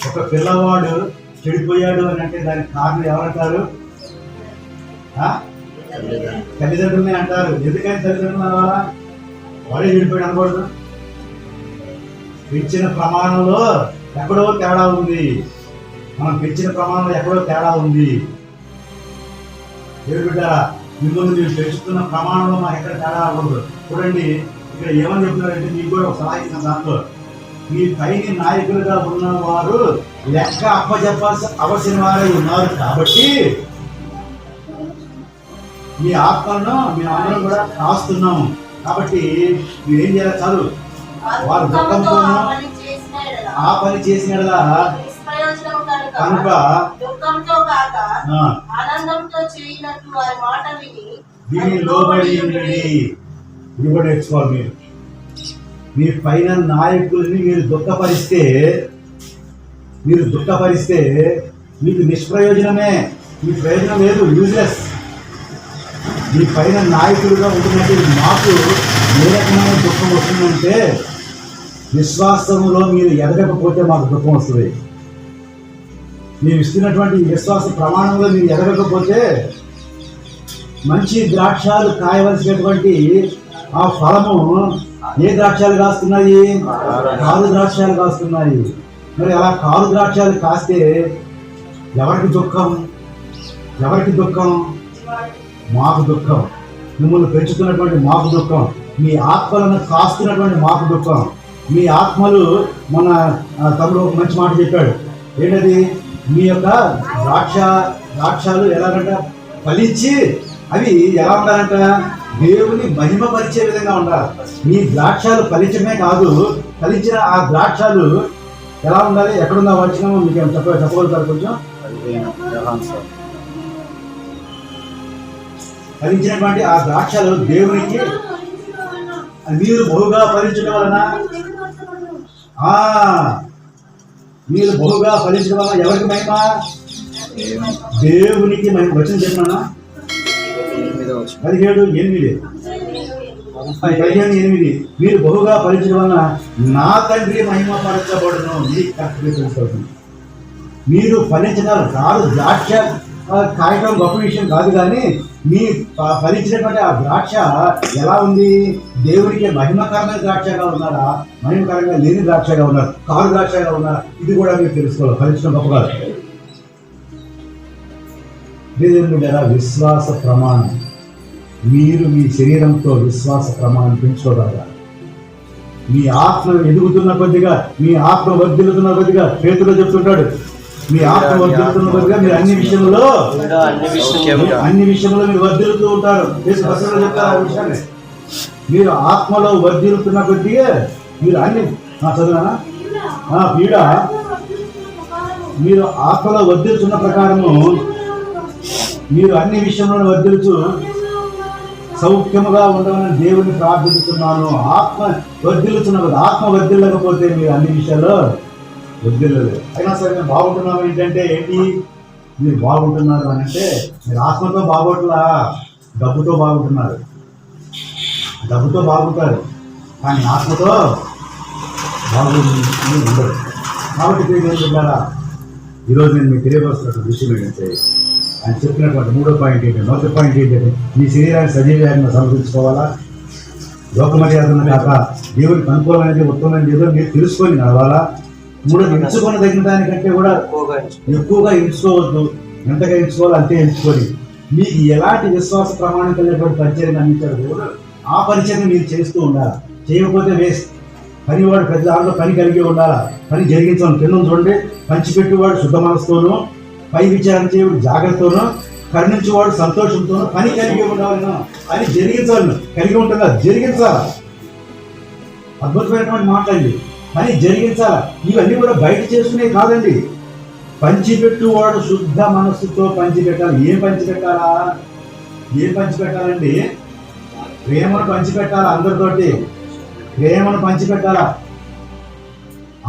ఒక పిల్లవాడు చెడిపోయాడు అని అంటే దానికి కారణం ఎవరంటారు? తల్లిదండ్రులనే అంటారు. ఎందుకని తల్లిదండ్రులు అనాలా? వాడే చెడిపోయాడు అనకూడదు. పెంచిన ప్రమాణంలో ఎక్కడో తేడా ఉంది. మనం పెంచిన ప్రమాణంలో ఎక్కడో తేడా ఉంది. దేవుడు బిడ్డారా, మిమ్మల్ని మీరు పెంచుతున్న ప్రమాణంలో మాకు ఎక్కడ తేడా అవ్వదు. చూడండి ఇక్కడ ఏమని చెప్తున్నారంటే, మీకు కూడా ఒక సలహా ఇచ్చిన దాంట్లో, మీ పైన నాయకులుగా ఉన్నవారు లెక్క అప్పచెప్పాల్సిన అవసరం వారై ఉన్నారు కాబట్టి మీ ఆత్మలను మేము అందరం కూడా కాస్తున్నాము. కాబట్టి మీరేం చేయాలి? చదువు వారు దుఃఖంతో ఆ పని చేసినలా కనుక దీన్ని లోబడి ఇది కూడా నేర్చుకోవాలి. మీరు మీ పైన నాయకుల్ని మీరు దుఃఖపరిస్తే మీకు నిష్ప్రయోజనమే. మీ ప్రయోజనం లేదు, యూజ్లెస్. మీ పైన నాయకులుగా ఉంటున్నట్టు మాకు ఏ రకమైన దుఃఖం వస్తుందంటే, విశ్వాసంలో మీరు ఎదగకపోతే మాకు దుఃఖం వస్తుంది. మీరు ఇస్తున్నటువంటి విశ్వాస ప్రమాణంలో మీరు ఎదగకపోతే మంచి ద్రాక్షాలు కాయవలసినటువంటి ఆ ఫలము ఏ ద్రాక్షాలు కాస్తున్నాయి? కారు ద్రాక్షాలు కాస్తున్నాయి. మరి అలా కారు ద్రాక్షాలు కాస్తే ఎవరికి దుఃఖం? మాకు దుఃఖం. మిమ్మల్ని పెంచుతున్నటువంటి మాకు దుఃఖం. మీ ఆత్మలను కాస్తున్నటువంటి మాకు దుఃఖం. మీ ఆత్మలు మన తమ్ముడు ఒక మంచి మాట చెప్పాడు. ఏంటది? మీ యొక్క ద్రాక్షాలు ఎలాగంట ఫలించి అవి ఎలా ఉండాలంట? దేవుని మహిమపరిచే విధంగా ఉండాలి. మీ ద్రాక్షాలు ఫలించడమే కాదు, ఫలించిన ఆ ద్రాక్షాలు ఎలా ఉండాలి? ఎక్కడుందా వచ్చినామో మీకు చెప్పగలుగుతారు కొంచెం? ఫలించినటువంటి ఆ ద్రాక్షలు దేవునికి మీరు బహుగా ఫలించడం వలన ఎవరికి మహిమ? దేవునికి మహిమ. వచ్చిన చెప్పినా 17:8 మీరు బహుగా ఫలించడం వలన నా తండ్రి మహిమ పరచబడును. మీరు ఫలించగలరు కాదు. ద్రాక్ష కాయటం గొప్ప విషయం కాదు, కానీ మీ ఫలించినటువంటి ఆ ద్రాక్ష ఎలా ఉంది? దేవునికి మహిమకరమైన ద్రాక్షగా ఉన్నారా, మహిమకరంగా లేని ద్రాక్షగా ఉన్నారు, కారు ద్రాక్షగా ఉన్నారా? ఇది కూడా మీరు తెలుసుకోవాలి. ఫలించడం గొప్ప కాదు. దేవుని ద్వారా విశ్వాస ప్రమాణం, మీరు మీ శరీరంతో విశ్వాస ప్రమాణం పెంచుకోగలరా? మీ ఆత్మ ఎదుగుతున్న కొద్దిగా, మీ ఆత్మ వర్ధిల్లుతున్న కొద్దిగా, పేతురు చెప్తుంటాడు, మీ ఆత్మ వర్ధిల్లుతున్న కొద్దిగా మీరు అన్ని విషయంలో మీరు వర్ధిల్లుతూ ఉంటారు. చెప్తారు ఆ విషయాన్ని. మీరు ఆత్మలో వర్ధిల్లుతున్న కొద్దిగా మీరు అన్ని చదువునా పీడ మీరు ఆత్మలో వర్ధిల్లుతున్న ప్రకారము మీరు అన్ని విషయంలో వర్ధిల్లుతూ సౌఖ్యముగా ఉండమని దేవుని ప్రార్థిస్తున్నాను. ఆత్మ వర్ధిల్లకపోతే మీరు అన్ని విషయాల్లో వర్ధిల్లలేదు. అయినా సరే మేము బాగుంటున్నాం ఏంటంటే ఏంటి? మీరు బాగుంటున్నారు అని అంటే మీరు ఆత్మతో బాగోట్లా, డబ్బుతో బాగుంటున్నారు. డబ్బుతో బాగుంటారు కానీ ఆత్మతో ఉండదు. కాబట్టి బిడ్డారా, ఈరోజు నేను మీకు తెలియవలసినటువంటి విషయం ఏంటంటే, ఆయన చెప్పినటువంటి 3వ పాయింట్ ఏంటంటే, 1వ పాయింట్ ఏంటంటే, మీ శరీరాన్ని సజీవంగా సమర్పించుకోవాలా. లోక మర్యాదను కాక దేవుడికి అనుకూలమైనది ఉత్తమమైనది ఏదో మీరు తెలుసుకొని నడవాలా. 3వ ఎంచుకొని తగిన దానికంటే కూడా ఎక్కువగా ఎంచుకోవద్దు. ఎంతగా ఎంచుకోవాలో అంతే ఎంచుకొని మీకు ఎలాంటి విశ్వాస ప్రమాణం కలిగినటువంటి పరిచయం అందించాడు దేవుడు, ఆ పరిచయం మీరు చేస్తూ ఉండాలి. చేయకపోతే వేస్ట్. పనివాడు పెద్ద దాంట్లో పని కలిగి ఉండాలా. పని జరిగించాలి. కింద చూడండి, పంచిపెట్టువాడు శుద్ధ మనసుతోనూ, పై విచారణ చేయవాడు జాగ్రత్తతోనూ, కరుణించేవాడు సంతోషంతోనూ పని కలిగి ఉండాలి. పని జరిగించాలి. కలిగి ఉంటుందా? జరిగించాలా. అద్భుతమైనటువంటి మాట్లాడి పని జరిగించాలా. ఇవన్నీ కూడా బయట చేసుకునే కాదండి. పంచిపెట్టువాడు శుద్ధ మనస్సుతో పంచిపెట్టాలి. ఏం పంచిపెట్టాలండి? ప్రేమను పంచిపెట్టాలి. అందరితోటి ప్రేమను పంచిపెట్టాలా.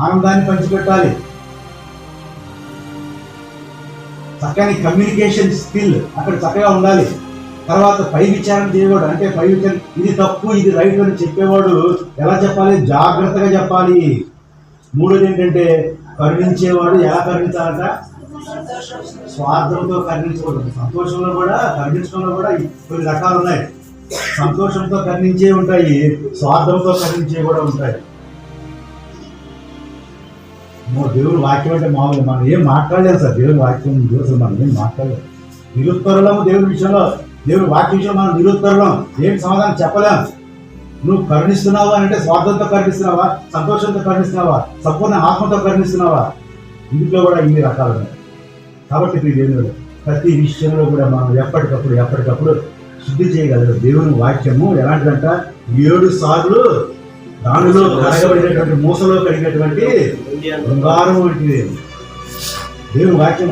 ఆనందాన్ని పంచిపెట్టాలి. చక్కని కమ్యూనికేషన్ స్కిల్ అక్కడ చక్కగా ఉండాలి. తర్వాత పై విచారణ చేయవాడు, అంటే పై విచారణ ఇది తప్పు ఇది రైట్ అని చెప్పేవాడు ఎలా చెప్పాలి? జాగ్రత్తగా చెప్పాలి. మూడోది ఏంటంటే కరుణించేవాడు ఎలా కరుణించాలంట? స్వార్థంతో కరుణించకూడదు. సంతోషంలో కూడా కరుణించడంలో కూడా కొన్ని రకాలు ఉన్నాయి. సంతోషంతో కరుణించే ఉంటాయి, స్వార్థంతో కరుణించే కూడా ఉంటాయి. దేవుని వాక్యం అంటే మామూలు మనం ఏం మాట్లాడలేదు సార్. దేవుని వాక్యం అసలు మనం ఏం మాట్లాడలేదు. నిరుత్తరులము దేవుని విషయంలో, దేవుని వాక్య విషయంలో మనం నిరుత్తరులం. ఏం సమాధానం చెప్పలేం. నువ్వు కరుణిస్తున్నావా అంటే స్వార్థంతో కరుణిస్తున్నావా, సంతోషంతో కరుణిస్తున్నావా, సంపూర్ణ ఆత్మతో కరుణిస్తున్నావా? ఇందులో కూడా ఇన్ని రకాలు ఉన్నాయి. కాబట్టి దేవుడు ప్రతి విషయంలో కూడా మనం ఎప్పటికప్పుడు శుద్ధి చేయగలరు. దేవుని వాక్యము ఎలాంటిదంట? 7 సార్లు దానిలో కడగబడినటువంటి మూసలో కడిగినటువంటి బంగారం వంటిది. దేవుని వాక్యం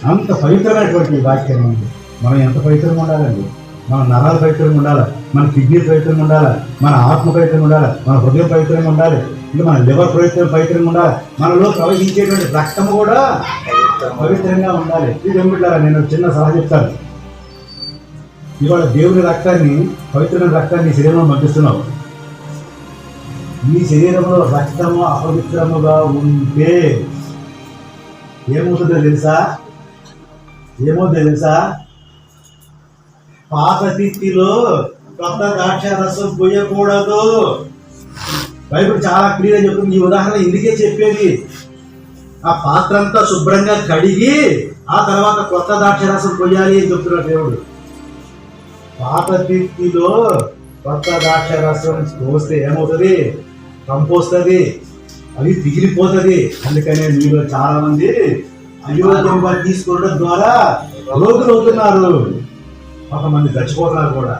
అంత పవిత్రమైనటువంటి వాక్యం ఉంది. మనం ఎంత పవిత్రంగా ఉండాలండి? మన నరాలు పవిత్రంగా ఉండాలి, మన కిడ్నీ పవిత్రంగా ఉండాలి, మన ఆత్మ పవిత్రంగా ఉండాలి, మన హృదయం పవిత్రంగా ఉండాలి, ఇంకా మన లివర్ పవిత్రంగా ఉండాలి, మనలో ప్రవహించేటువంటి రక్తము కూడా పవిత్రంగా ఉండాలి. ఇది ఏమిటారా? నేను చిన్న సలహా చెప్తాను. ఇవాళ దేవుని రక్తాన్ని, పవిత్రమైన రక్తాన్ని శరీరంలో పంపిస్తున్నావు. ఈ శరీరంలో రక్తము అపవిత్రముగా ఉంటే ఏమవుతుందో తెలుసా? పాత తిత్తిలో కొత్త ద్రాక్ష రసం పోయకూడదు. బైబిల్ చాలా క్లియర్గా చెప్తుంది. ఈ ఉదాహరణ ఇందుకే చెప్పేది. ఆ పాత్ర అంతా శుభ్రంగా కడిగి ఆ తర్వాత కొత్త ద్రాక్ష రసం పోయాలి అని చెప్తున్నాడు దేవుడు. పాత తిత్తిలో కొత్త ద్రాక్ష రసం పోస్తే ఏమవుతుంది? కంపోస్తుంది, అది తిగిలిపోతుంది. అందుకనే మీలో చాలా మంది అయోగ్యంగా తీసుకోవడం ద్వారా రోగులు అవుతున్నారు, కొంతమంది చచ్చిపోతున్నారు కూడా.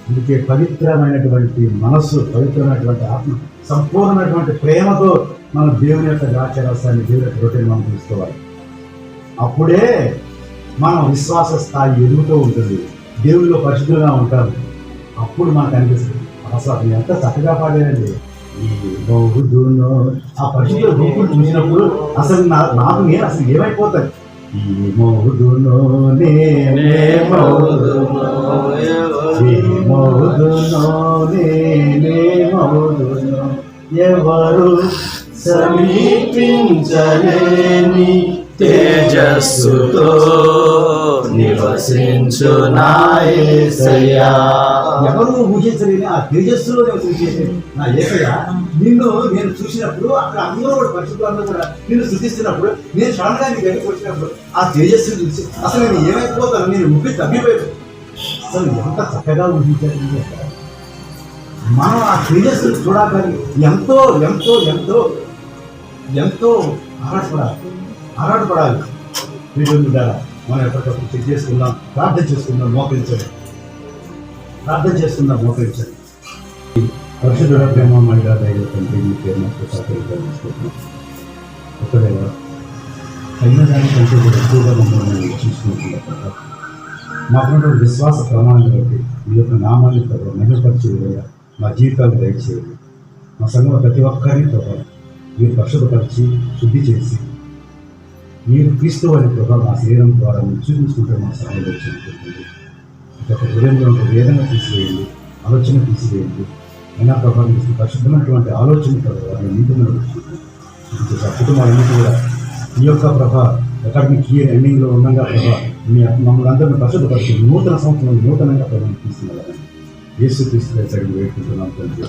అందుకే పవిత్రమైనటువంటి మనస్సు, పవిత్రమైనటువంటి ఆత్మ, సంపూర్ణమైనటువంటి ప్రేమతో మనం దేవుని యొక్క ద్రాక్షరసాన్ని, దేవుని యొక్క రొట్టెని మనం తీసుకోవాలి. అప్పుడే మనం విశ్వాస స్థాయి ఎదుగుతూ ఉంటుంది, దేవునిలో పరిశుద్ధంగా ఉంటారు. అప్పుడు మనకు అనిపిస్తుంది అసలు ఎంత చక్కగా పాడారండి. ఈ మౌదును ఆ పరిశుద్ధ రూపులు చూసినప్పుడు అసలు నాకు నేను అసలు ఏమైపోతాను? ఈ మౌదును నేనే మౌదును, ఈ మౌదును నేనే మౌదును, ఎవరు సమీపించలేని తేజస్సుతో నివసించు నా యేసయ్యా. ఎవరు ఊహించలేని ఆ తేజస్సులో నివసించేది నా యేసయ్యా. నేను చూసినప్పుడు అక్కడ అందరూ కూడా పరిశుద్ధులందరూ కూడా నిన్ను స్తుతిస్తున్నప్పుడు, నేను సడన్గా నీ గడికి వచ్చినప్పుడు ఆ తేజస్సును చూసి అసలు నేను ఏమైపోతాను? నేను ఉబ్బి తగ్గిపోయాను. అసలు ఎంత చక్కగా ఊహించాలి. మనం ఆ తేజస్సును చూడాలని ఎంతో ఎంతో ఎంతో ఎంతో ఆరాటపడాలి. వీళ్ళుంటారా? మనం ఎప్పటికప్పుడు చెక్ చేసుకుందాం, ప్రార్థన చేసుకుందాం, మోకరించండి. పరిశుద్ధ ప్రేమ మహిళా దైవ తండ్రి, మీ పేరు సహకరించుకుంటున్నాం. ఒకవేళ అయిన దానికంటే కూడా ఎక్కువగా మమ్మల్ని చూసుకుంటున్నారు. మాకున్నటువంటి విశ్వాస ప్రమాణాన్ని బట్టి మీ యొక్క నామాన్ని ప్రభావ మహిమపరిచేదిగా మా జీవితాలు దయచేయండి. మా సంఘంలో ప్రతి ఒక్కరిని ప్రభావ మీరు పరిశుభ్రపరిచి శుద్ధి చేసి మీరు క్రీస్తు అనే ప్రభావం మా శరీరం ద్వారా మీరు చూపించుకుంటే మా సహాయంలో చేసుకుంటుంది. ఒక హృదయంలో ఒక వేదన తీసివేయండి, ఆలోచన తీసివేయండి. అయినా ప్రభావం పరిశుద్ధమైనటువంటి ఆలోచన ప్రభావాన్ని నీటి కుటుంబాలన్నింటి కూడా ఈ యొక్క ప్రభావ అకాడమిక్ ఇయర్ ఎండింగ్లో ఉండగా ప్రభావ మమ్మల్ని అందరినీ పరిశుద్ధపరిచి నూతన సంవత్సరం నూతనంగా ప్రభావం తీసుకున్నారని యేసు క్రీస్తు వేడుకుంటున్నాం తండ్రి.